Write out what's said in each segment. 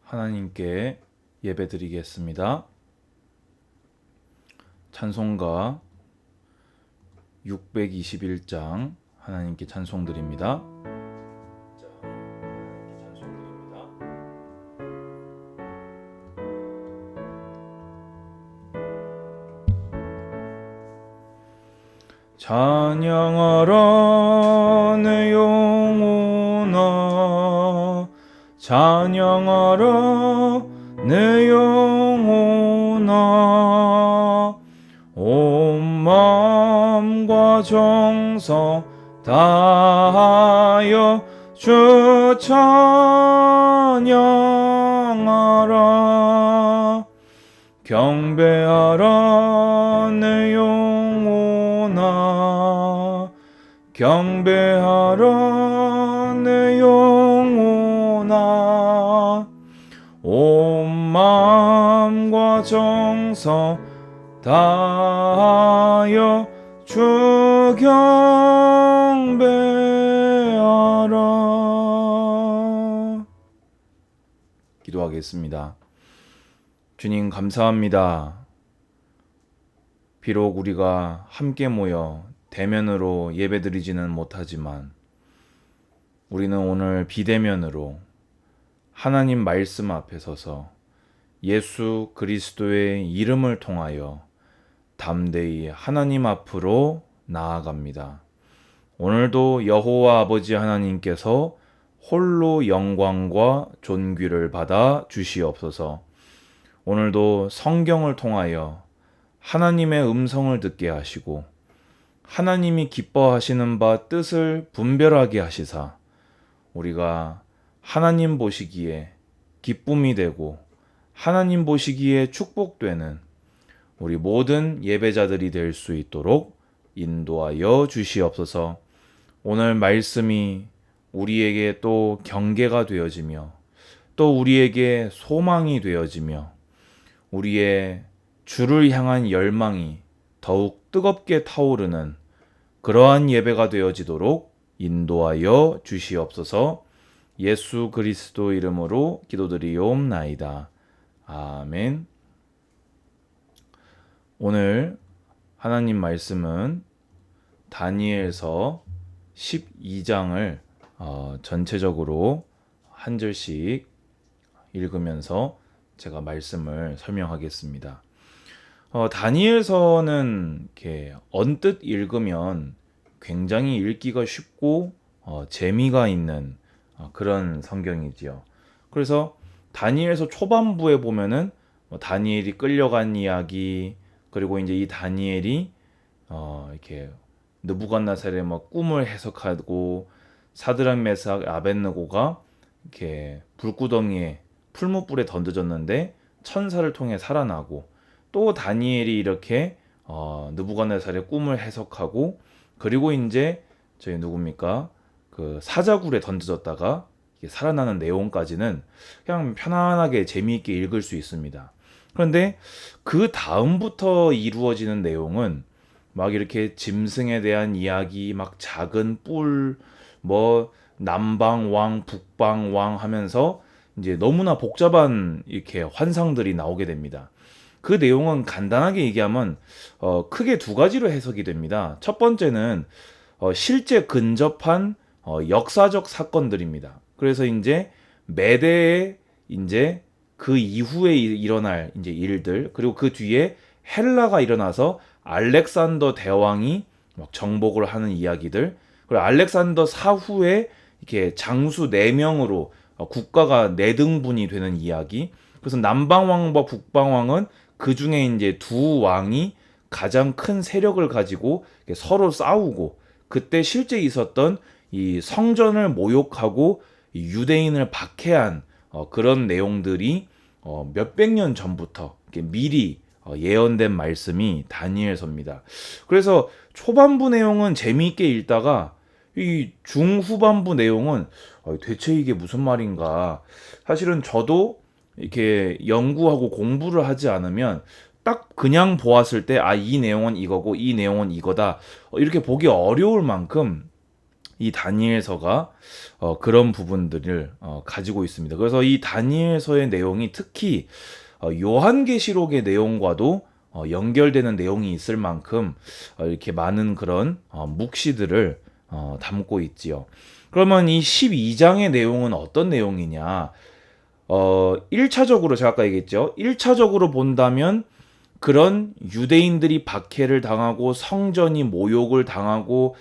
하나님께 예배드리겠습니다. 찬송가 621장 하나님께 찬송드립니다. 찬양하라 내 영혼아, 찬양하라 내 영혼아, 온 마음과 정성 다하여 주 찬양하라. 경배하라 내 영혼아, 경배하라 내 영혼아, 온 마음과 정성 다하여 주 경배하라. 기도하겠습니다. 주님 감사합니다. 비록 우리가 함께 모여 대면으로 예배드리지는 못하지만 우리는 오늘 비대면으로 하나님 말씀 앞에 서서 예수 그리스도의 이름을 통하여 담대히 하나님 앞으로 나아갑니다. 오늘도 여호와 아버지 하나님께서 홀로 영광과 존귀를 받아 주시옵소서. 오늘도 성경을 통하여 하나님의 음성을 듣게 하시고 하나님이 기뻐하시는 바 뜻을 분별하게 하시사 우리가 하나님 보시기에 기쁨이 되고 하나님 보시기에 축복되는 우리 모든 예배자들이 될 수 있도록 인도하여 주시옵소서. 오늘 말씀이 우리에게 또 경계가 되어지며 또 우리에게 소망이 되어지며 우리의 주를 향한 열망이 더욱 뜨겁게 타오르는 그러한 예배가 되어지도록 인도하여 주시옵소서. 예수 그리스도 이름으로 기도드리옵나이다. 아멘. 오늘 하나님 말씀은 다니엘서 12장을 전체적으로 한 절씩 읽으면서 제가 말씀을 설명하겠습니다. 다니엘서는 이렇게 언뜻 읽으면 굉장히 읽기가 쉽고 재미가 있는 그런 성경이지요. 그래서 다니엘서 초반부에 보면은 다니엘이 끌려간 이야기, 그리고 이제 이 다니엘이 이렇게 느부갓네살의 꿈을 해석하고 사드락 메삭 아벳느고가 이렇게 불구덩이에 풀무불에 던져졌는데 천사를 통해 살아나고, 또 다니엘이 이렇게 느부갓네살의 꿈을 해석하고, 그리고 이제 저희 누굽니까? 그 사자굴에 던져졌다가 살아나는 내용까지는 그냥 편안하게 재미있게 읽을 수 있습니다. 그런데 그 다음부터 이루어지는 내용은 막 이렇게 짐승에 대한 이야기, 막 작은 뿔, 뭐 남방왕, 북방왕 하면서 이제 너무나 복잡한 이렇게 환상들이 나오게 됩니다. 그 내용은 간단하게 얘기하면 크게 두 가지로 해석이 됩니다. 첫 번째는 실제 근접한 역사적 사건들입니다. 그래서 이제 메대에 이제 그 이후에 일어날 이제 일들, 그리고 그 뒤에 헬라가 일어나서 알렉산더 대왕이 막 정복을 하는 이야기들, 그리고 알렉산더 사후에 이렇게 장수 4명으로 국가가 4등분이 되는 이야기. 그래서 남방왕과 북방왕은 그 중에 이제 두 왕이 가장 큰 세력을 가지고 서로 싸우고, 그때 실제 있었던 이 성전을 모욕하고 유대인을 박해한 그런 내용들이 몇백 년 전부터 미리 예언된 말씀이 다니엘서입니다. 그래서 초반부 내용은 재미있게 읽다가 이 중후반부 내용은 대체 이게 무슨 말인가. 사실은 저도 이렇게 연구하고 공부를 하지 않으면 딱 그냥 보았을 때 이 내용은 이거고 이 내용은 이거다 이렇게 보기 어려울 만큼 이 다니엘서가 그런 부분들을 가지고 있습니다. 그래서 이 다니엘서의 내용이 특히 요한계시록의 내용과도 연결되는 내용이 있을 만큼 이렇게 많은 그런 묵시들을 담고 있지요. 그러면 이 12장의 내용은 어떤 내용이냐? 1차적으로 제가 아까 얘기했죠. 1차적으로 본다면 그런 유대인들이 박해를 당하고 성전이 모욕을 당하고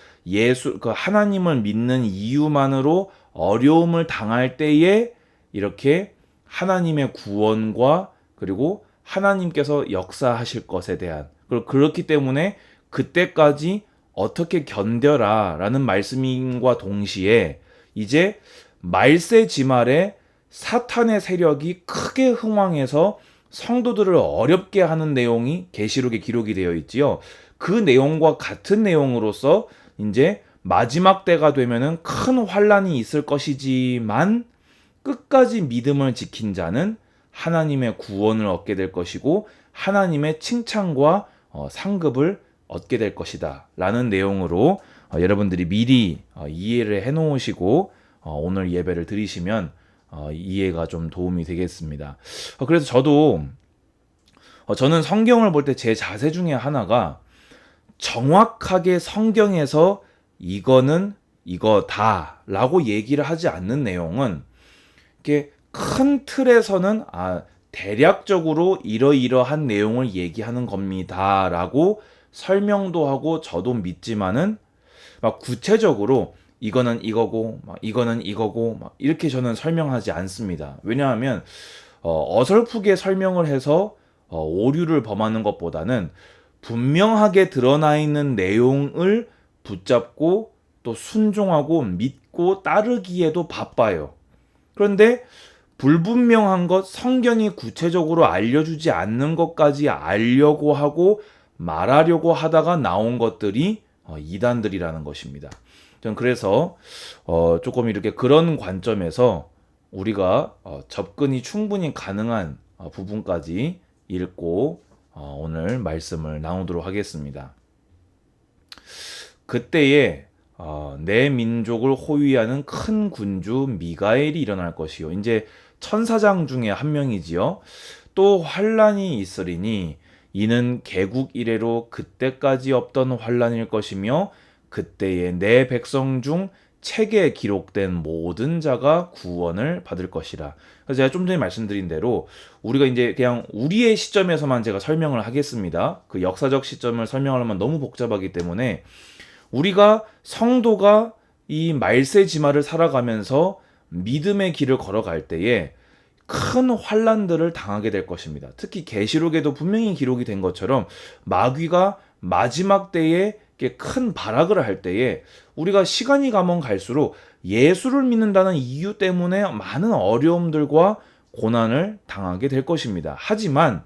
그 하나님을 믿는 이유만으로 어려움을 당할 때에 이렇게 하나님의 구원과 그리고 하나님께서 역사하실 것에 대한 그렇기 때문에 그때까지 어떻게 견뎌라 라는 말씀과 동시에 이제 말세 지말에 사탄의 세력이 크게 흥왕해서 성도들을 어렵게 하는 내용이 계시록에 기록이 되어 있지요. 그 내용과 같은 내용으로서 이제 마지막 때가 되면은 큰 환란이 있을 것이지만 끝까지 믿음을 지킨 자는 하나님의 구원을 얻게 될 것이고 하나님의 칭찬과 상급을 얻게 될 것이다 라는 내용으로 여러분들이 미리 이해를 해 놓으시고 오늘 예배를 드리시면 이해가 좀 도움이 되겠습니다. 그래서 저는 성경을 볼 때 제 자세 중에 하나가 정확하게 성경에서 이거는 이거다 라고 얘기를 하지 않는 내용은 이렇게 큰 틀에서는 대략적으로 이러이러한 내용을 얘기하는 겁니다 라고 설명도 하고 저도 믿지만은 막 구체적으로 이거는 이거고 이거는 이거고 이렇게 저는 설명하지 않습니다. 왜냐하면 어설프게 설명을 해서 오류를 범하는 것보다는 분명하게 드러나 있는 내용을 붙잡고 또 순종하고 믿고 따르기에도 바빠요. 그런데 불분명한 것, 성경이 구체적으로 알려주지 않는 것까지 알려고 하고 말하려고 하다가 나온 것들이 이단들이라는 것입니다. 저는 그래서 조금 이렇게 그런 관점에서 우리가 접근이 충분히 가능한 부분까지 읽고 오늘 말씀을 나누도록 하겠습니다. 그때에 내 민족을 호위하는 큰 군주 미가엘이 일어날 것이요. 이제 천사장 중에 한 명이지요. 또 환란이 있으리니 이는 개국 이래로 그때까지 없던 환란일 것이며 그때에 내 백성 중 책에 기록된 모든 자가 구원을 받을 것이라. 그래서 제가 좀 전에 말씀드린 대로 우리가 이제 그냥 우리의 시점에서만 제가 설명을 하겠습니다. 그 역사적 시점을 설명하려면 너무 복잡하기 때문에 우리가 성도가 이 말세 지말을 살아가면서 믿음의 길을 걸어갈 때에 큰 환란들을 당하게 될 것입니다. 특히 계시록에도 분명히 기록이 된 것처럼 마귀가 마지막 때에 큰 발악을 할 때에 우리가 시간이 가면 갈수록 예수를 믿는다는 이유 때문에 많은 어려움들과 고난을 당하게 될 것입니다. 하지만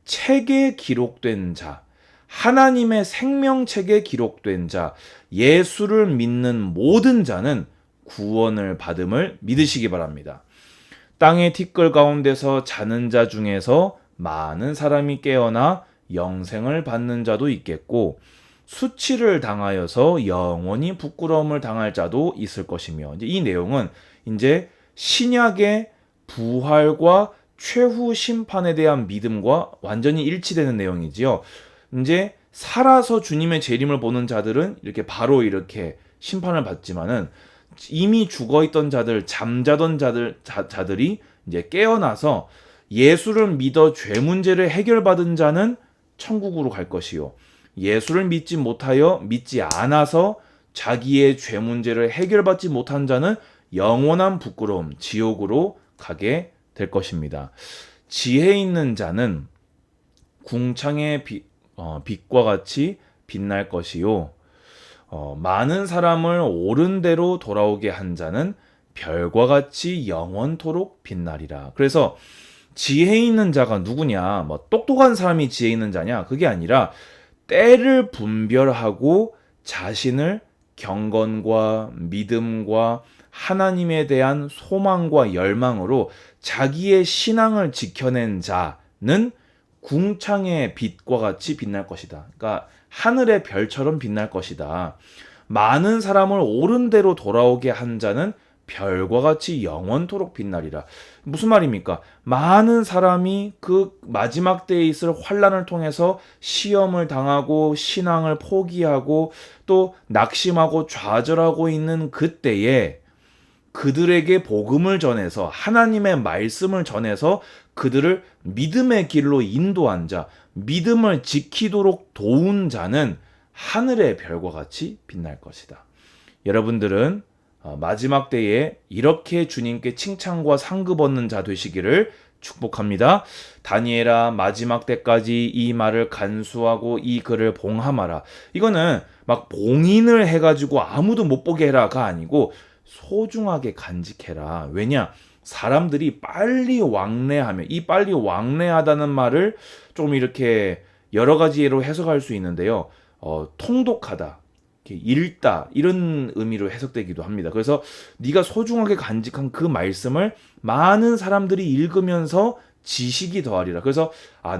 책에 기록된 자, 하나님의 생명책에 기록된 자, 예수를 믿는 모든 자는 구원을 받음을 믿으시기 바랍니다. 땅의 티끌 가운데서 자는 자 중에서 많은 사람이 깨어나 영생을 받는 자도 있겠고 수치를 당하여서 영원히 부끄러움을 당할 자도 있을 것이며, 이제 이 내용은 이제 신약의 부활과 최후 심판에 대한 믿음과 완전히 일치되는 내용이지요. 이제 살아서 주님의 재림을 보는 자들은 이렇게 바로 이렇게 심판을 받지만은 이미 죽어 있던 자들, 잠자던 자들이 이제 깨어나서 예수를 믿어 죄 문제를 해결받은 자는 천국으로 갈 것이요. 예수를 믿지 않아서 자기의 죄 문제를 해결받지 못한 자는 영원한 부끄러움, 지옥으로 가게 될 것입니다. 지혜 있는 자는 궁창의 빛과 같이 빛날 것이요. 많은 사람을 옳은 대로 돌아오게 한 자는 별과 같이 영원토록 빛나리라. 그래서 지혜 있는 자가 누구냐? 똑똑한 사람이 지혜 있는 자냐? 그게 아니라 때를 분별하고 자신을 경건과 믿음과 하나님에 대한 소망과 열망으로 자기의 신앙을 지켜낸 자는 궁창의 빛과 같이 빛날 것이다. 그러니까 하늘의 별처럼 빛날 것이다. 많은 사람을 옳은 대로 돌아오게 한 자는 별과 같이 영원토록 빛나리라. 무슨 말입니까? 많은 사람이 그 마지막 때에 있을 환난을 통해서 시험을 당하고 신앙을 포기하고 또 낙심하고 좌절하고 있는 그때에 그들에게 복음을 전해서 하나님의 말씀을 전해서 그들을 믿음의 길로 인도한 자, 믿음을 지키도록 도운 자는 하늘의 별과 같이 빛날 것이다. 여러분들은 마지막 때에 이렇게 주님께 칭찬과 상급 얻는 자 되시기를 축복합니다. 다니엘아, 마지막 때까지 이 말을 간수하고 이 글을 봉함하라. 이거는 막 봉인을 해가지고 아무도 못 보게 해라가 아니고 소중하게 간직해라. 왜냐? 사람들이 빨리 왕래하면, 이 빨리 왕래하다는 말을 좀 이렇게 여러 가지로 해석할 수 있는데요. 통독하다, 읽다, 이런 의미로 해석되기도 합니다. 그래서 네가 소중하게 간직한 그 말씀을 많은 사람들이 읽으면서 지식이 더하리라. 그래서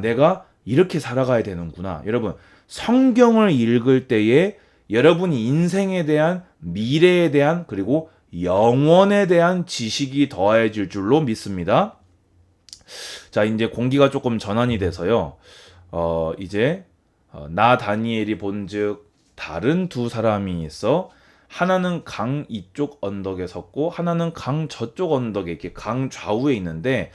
내가 이렇게 살아가야 되는구나. 여러분, 성경을 읽을 때에 여러분이 인생에 대한, 미래에 대한, 그리고 영원에 대한 지식이 더해질 줄로 믿습니다. 자, 이제 공기가 조금 전환이 돼서요. 이제 나 다니엘이 본즉 다른 두 사람이 있어 하나는 강 이쪽 언덕에 섰고 하나는 강 저쪽 언덕에, 이렇게 강 좌우에 있는데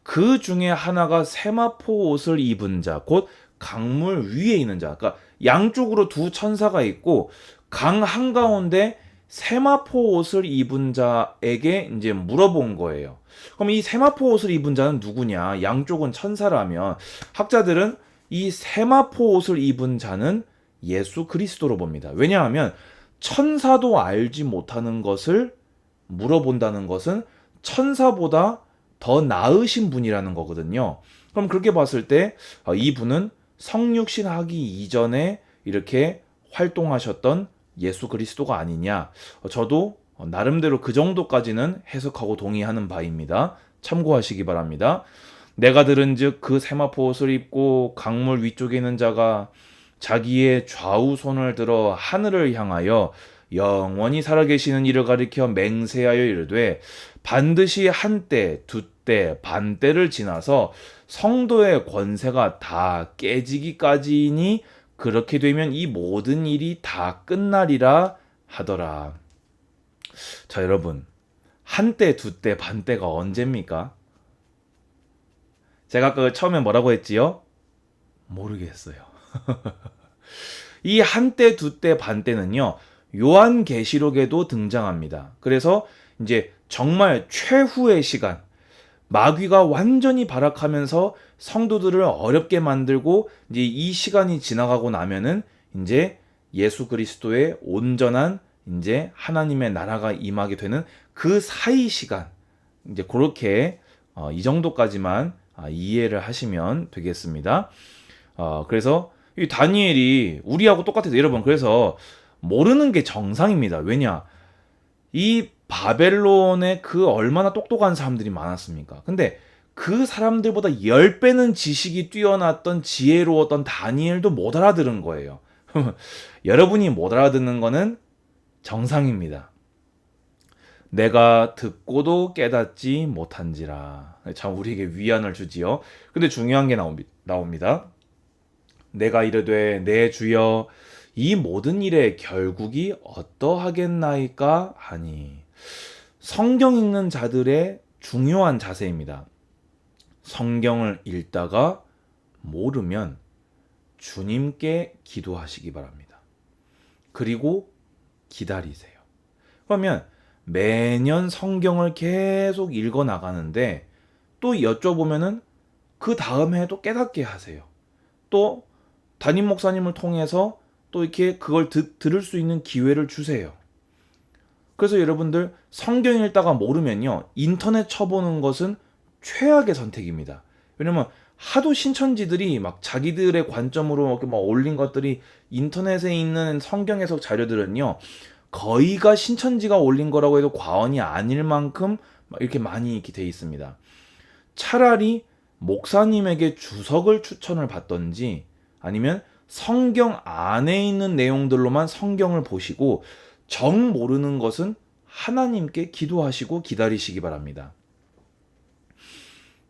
그 중에 하나가 세마포 옷을 입은 자, 곧 강물 위에 있는 자. 그러니까 양쪽으로 두 천사가 있고 강 한가운데 세마포 옷을 입은 자에게 이제 물어본 거예요. 그럼 이 세마포 옷을 입은 자는 누구냐? 양쪽은 천사라면 학자들은 이 세마포 옷을 입은 자는 예수 그리스도로 봅니다. 왜냐하면 천사도 알지 못하는 것을 물어본다는 것은 천사보다 더 나으신 분이라는 거거든요. 그럼 그렇게 봤을 때 이분은 성육신 하기 이전에 이렇게 활동하셨던 예수 그리스도가 아니냐. 저도 나름대로 그 정도까지는 해석하고 동의하는 바입니다. 참고하시기 바랍니다. 내가 들은즉 그 세마포 옷을 입고 강물 위쪽에 있는 자가 자기의 좌우 손을 들어 하늘을 향하여 영원히 살아계시는 이를 가리켜 맹세하여 이르되 반드시 한때, 두때, 반때를 지나서 성도의 권세가 다 깨지기까지니 그렇게 되면 이 모든 일이 다 끝나리라 하더라. 자, 여러분, 한때, 두때, 반때가 언제입니까? 제가 아까 처음에 뭐라고 했지요? 모르겠어요. 이 한때, 두때, 반때는요, 요한계시록에도 등장합니다. 그래서 이제 정말 최후의 시간, 마귀가 완전히 발악하면서 성도들을 어렵게 만들고 이제 이 시간이 지나가고 나면은 이제 예수 그리스도의 온전한 이제 하나님의 나라가 임하게 되는 그 사이 시간, 이제 그렇게 이 정도까지만 이해를 하시면 되겠습니다. 그래서 이 다니엘이 우리하고 똑같아요, 여러분. 그래서 모르는 게 정상입니다. 왜냐? 이 바벨론에 그 얼마나 똑똑한 사람들이 많았습니까? 근데 그 사람들보다 10배는 지식이 뛰어났던 지혜로웠던 다니엘도 못 알아들은 거예요. 여러분이 못 알아듣는 거는 정상입니다. 내가 듣고도 깨닫지 못한지라. 참 우리에게 위안을 주지요. 근데 중요한 게 나옵니다. 내가 이르되 내 주여 이 모든 일의 결국이 어떠하겠나이까 하니. 성경 읽는 자들의 중요한 자세입니다. 성경을 읽다가 모르면 주님께 기도하시기 바랍니다. 그리고 기다리세요. 그러면 매년 성경을 계속 읽어 나가는데 또 여쭤보면은 그 다음 해도 깨닫게 하세요. 또 담임 목사님을 통해서 또 이렇게 그걸 들을 수 있는 기회를 주세요. 그래서 여러분들 성경 읽다가 모르면요, 인터넷 쳐보는 것은 최악의 선택입니다. 왜냐면 하도 신천지들이 막 자기들의 관점으로 이렇게 막 올린 것들이, 인터넷에 있는 성경 해석 자료들은요 거의가 신천지가 올린 거라고 해도 과언이 아닐 만큼 이렇게 많이 이렇게 돼 있습니다. 차라리 목사님에게 주석을 추천을 받던지 아니면 성경 안에 있는 내용들로만 성경을 보시고 정 모르는 것은 하나님께 기도하시고 기다리시기 바랍니다.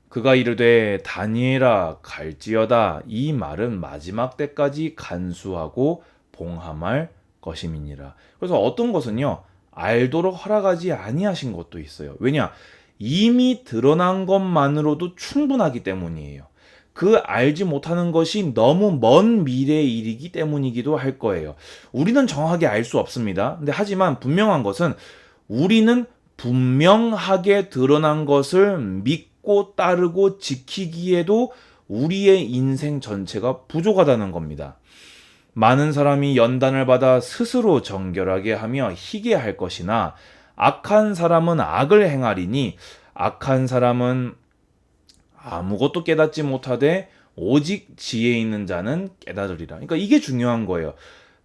그가 이르되 다니엘아 갈지어다 이 말은 마지막 때까지 간수하고 봉함할 것임이니라. 그래서 어떤 것은요 알도록 허락하지 아니하신 것도 있어요. 왜냐? 이미 드러난 것만으로도 충분하기 때문이에요. 그 알지 못하는 것이 너무 먼 미래의 일이기 때문이기도 할 거예요. 우리는 정확하게 알 수 없습니다. 근데 하지만 분명한 것은 우리는 분명하게 드러난 것을 믿고 따르고 지키기에도 우리의 인생 전체가 부족하다는 겁니다. 많은 사람이 연단을 받아 스스로 정결하게 하며 희게 할 것이나 악한 사람은 악을 행하리니 악한 사람은 아무것도 깨닫지 못하되 오직 지혜 있는 자는 깨달으리라. 그러니까 이게 중요한 거예요.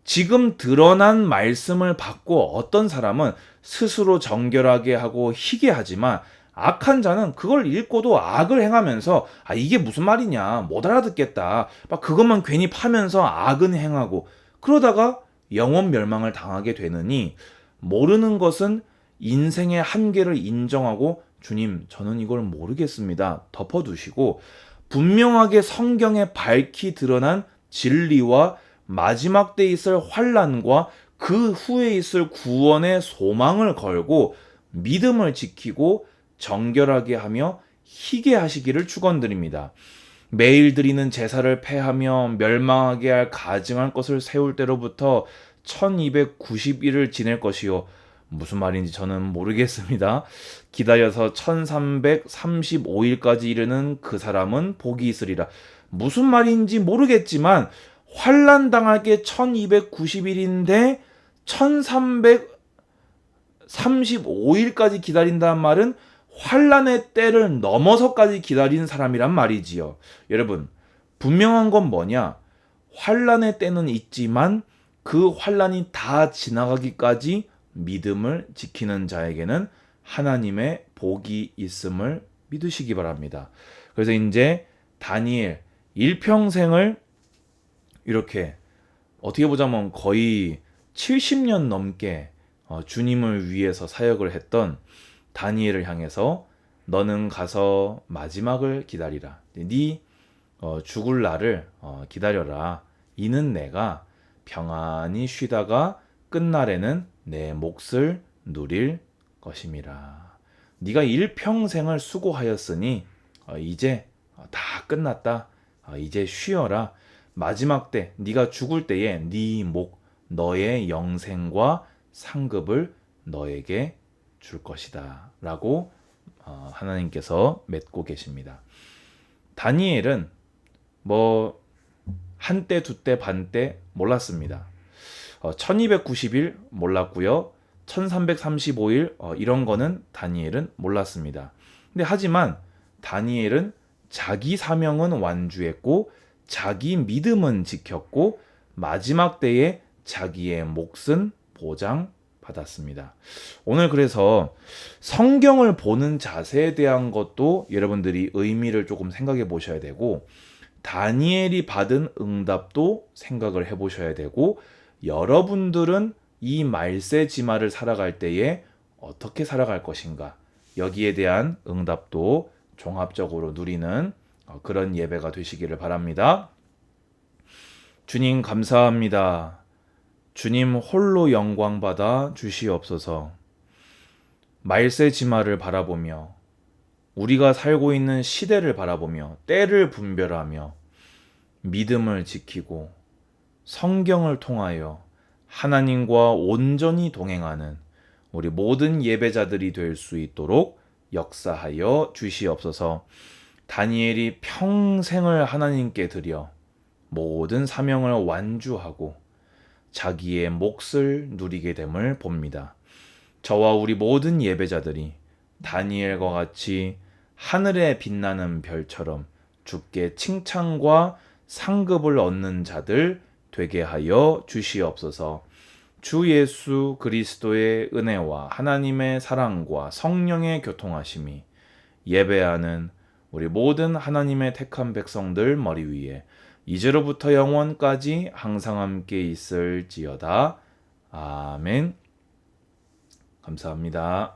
지금 드러난 말씀을 받고 어떤 사람은 스스로 정결하게 하고 희게 하지만 악한 자는 그걸 읽고도 악을 행하면서 이게 무슨 말이냐 못 알아듣겠다 막 그것만 괜히 파면서 악은 행하고 그러다가 영원 멸망을 당하게 되느니 모르는 것은 인생의 한계를 인정하고 주님 저는 이걸 모르겠습니다 덮어두시고 분명하게 성경에 밝히 드러난 진리와 마지막 때 있을 환난과 그 후에 있을 구원의 소망을 걸고 믿음을 지키고 정결하게 하며 희게 하시기를 축원드립니다. 매일 드리는 제사를 폐하며 멸망하게 할 가증할 것을 세울 때로부터 1290일을 지낼 것이요. 무슨 말인지 저는 모르겠습니다. 기다려서 1335일까지 이르는 그 사람은 복이 있으리라. 무슨 말인지 모르겠지만 환난 당할 게 1290일인데 1335일까지 기다린다는 말은 환난의 때를 넘어서까지 기다리는 사람이란 말이지요. 여러분, 분명한 건 뭐냐? 환난의 때는 있지만 그 환난이 다 지나가기까지 믿음을 지키는 자에게는 하나님의 복이 있음을 믿으시기 바랍니다. 그래서 이제 다니엘 일평생을 이렇게 어떻게 보자면 거의 70년 넘게 주님을 위해서 사역을 했던 다니엘을 향해서 너는 가서 마지막을 기다리라. 네 죽을 날을 기다려라. 이는 내가 평안히 쉬다가 끝날에는 내 몫을 누릴 것임이라. 네가 일평생을 수고하였으니 이제 다 끝났다. 이제 쉬어라. 마지막 때 네가 죽을 때에 네 목 너의 영생과 상급을 너에게 줄 것이다 라고 하나님께서 맺고 계십니다. 다니엘은 뭐 한때 두때 반때 몰랐습니다. 1290일 몰랐고요. 1335일 이런 거는 다니엘은 몰랐습니다. 근데 하지만 다니엘은 자기 사명은 완주했고 자기 믿음은 지켰고 마지막 때에 자기의 몫은 보장받았습니다. 오늘 그래서 성경을 보는 자세에 대한 것도 여러분들이 의미를 조금 생각해 보셔야 되고 다니엘이 받은 응답도 생각을 해 보셔야 되고 여러분들은 이 말세지마를 살아갈 때에 어떻게 살아갈 것인가 여기에 대한 응답도 종합적으로 누리는 그런 예배가 되시기를 바랍니다. 주님 감사합니다. 주님 홀로 영광받아 주시옵소서. 말세지마를 바라보며 우리가 살고 있는 시대를 바라보며 때를 분별하며 믿음을 지키고 성경을 통하여 하나님과 온전히 동행하는 우리 모든 예배자들이 될 수 있도록 역사하여 주시옵소서. 다니엘이 평생을 하나님께 드려 모든 사명을 완주하고 자기의 몫을 누리게 됨을 봅니다. 저와 우리 모든 예배자들이 다니엘과 같이 하늘에 빛나는 별처럼 주께 칭찬과 상급을 얻는 자들 되게 하여 주시옵소서. 주 예수 그리스도의 은혜와 하나님의 사랑과 성령의 교통하심이 예배하는 우리 모든 하나님의 택한 백성들 머리 위에 이제로부터 영원까지 항상 함께 있을지어다. 아멘. 감사합니다.